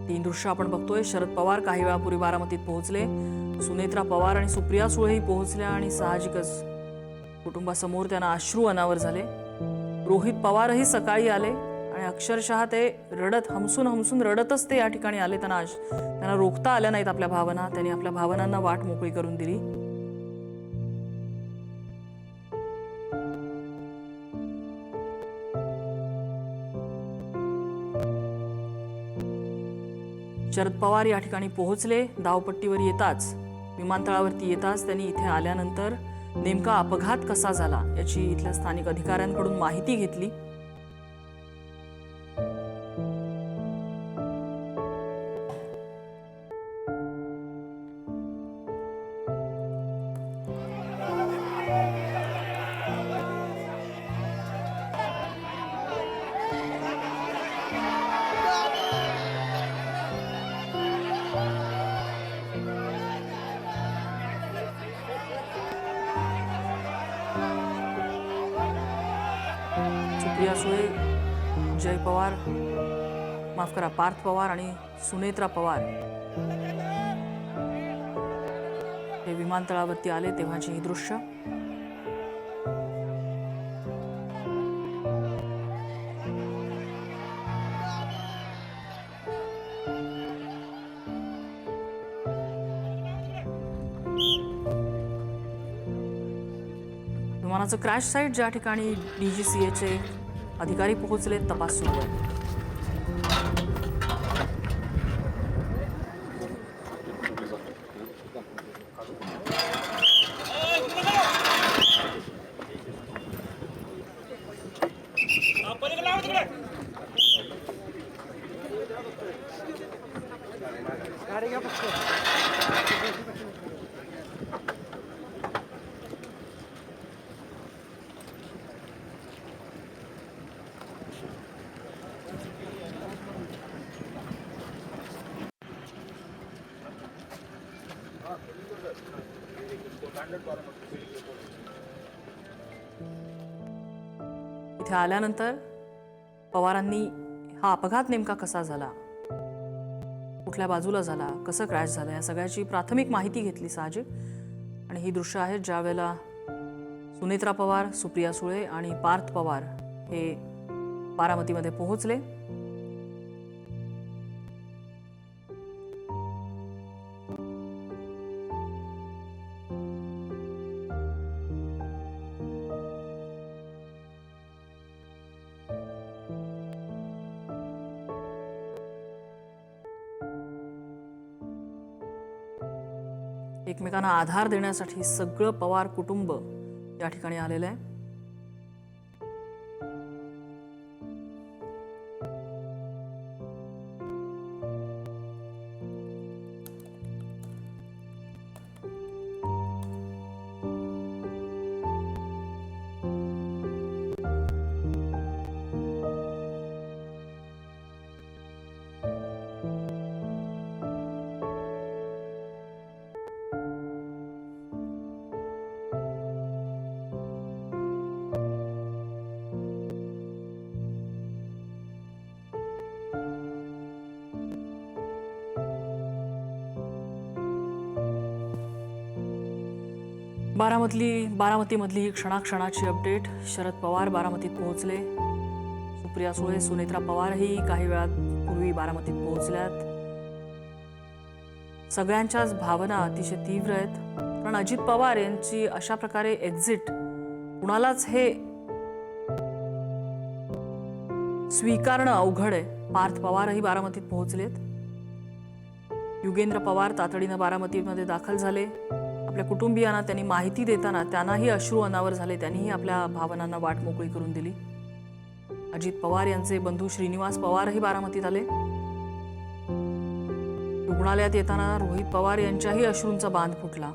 तीन दृश्य आपण बघतोय. शरद पवार काही वेळापूर्वी बारामतीत पोहोचले. सुनेत्रा पवार आणि सुप्रिया सुळेही पोहोचल्या आणि साहजिकच कुटुंबासमोर त्यांना अश्रू अनावर झाले. रोहित पवारही सकाळी आले आणि अक्षरशः ते रडत हमसून हमसून रडतच ते या ठिकाणी आले. त्यांना रोखता आल्या नाहीत आपल्या भावना. त्यांनी आपल्या भावनांना वाट मोकळी करून दिली. शरद पवार या ठिकाणी पोहोचले. धावपट्टीवर येताच, विमानतळावरती येताच त्यांनी इथे आल्यानंतर नेमका अपघात कसा झाला याची इथल्या स्थानिक अधिकाऱ्यांकडून माहिती घेतली. सुप्रिया सुळे, जय पवार, माफ करा, पार्थ पवार आणि सुनेत्रा पवार हे विमानतळावरती आले तेव्हाची ही दृश्य. विमानाचं क्रॅश साईट ज्या ठिकाणी DGCAचे अधिकारी पोहोचले, तपास सुरू आहे. इथे आल्यानंतर पवारांनी हा अपघात नेमका कसा झाला, कुठल्या बाजूला झाला, कसं क्रॅश झालं, या सगळ्याची प्राथमिक माहिती घेतली साहजिक. आणि ही दृश्य आहेत ज्या वेळेला सुनेत्रा पवार, सुप्रिया सुळे आणि पार्थ पवार हे बारामतीमध्ये पोहोचले. एकमेकांना आधार देण्यासाठी सगळं पवार कुटुंब या ठिकाणी आलेलं आहे. बारामतीमधली ही क्षणाक्षणाची अपडेट. शरद पवार बारामतीत पोहोचले. सुप्रिया सुळे, सुनेत्रा पवारही काही वेळापूर्वी बारामतीत पोहोचल्यात. सगळ्यांच्याच भावना अतिशय तीव्र आहेत. कारण अजित पवार यांची अशा प्रकारे एक्झिट कुणालाच हे स्वीकारणं अवघड आहे. पार्थ पवारही बारामतीत पोहोचलेत. युगेंद्र पवार तातडीनं बारामतीमध्ये दाखल झाले. आपल्या कुटुंबियांना त्यांनी माहिती देताना त्यांनाही अश्रू अनावर झाले. त्यांनीही आपल्या भावनांना वाट मोकळी करून दिली. अजित पवार यांचे बंधू श्रीनिवास पवारही बारामतीत आले. रुग्णालयात येताना रोहित पवार यांच्याही अश्रूंचा बांध फुटला.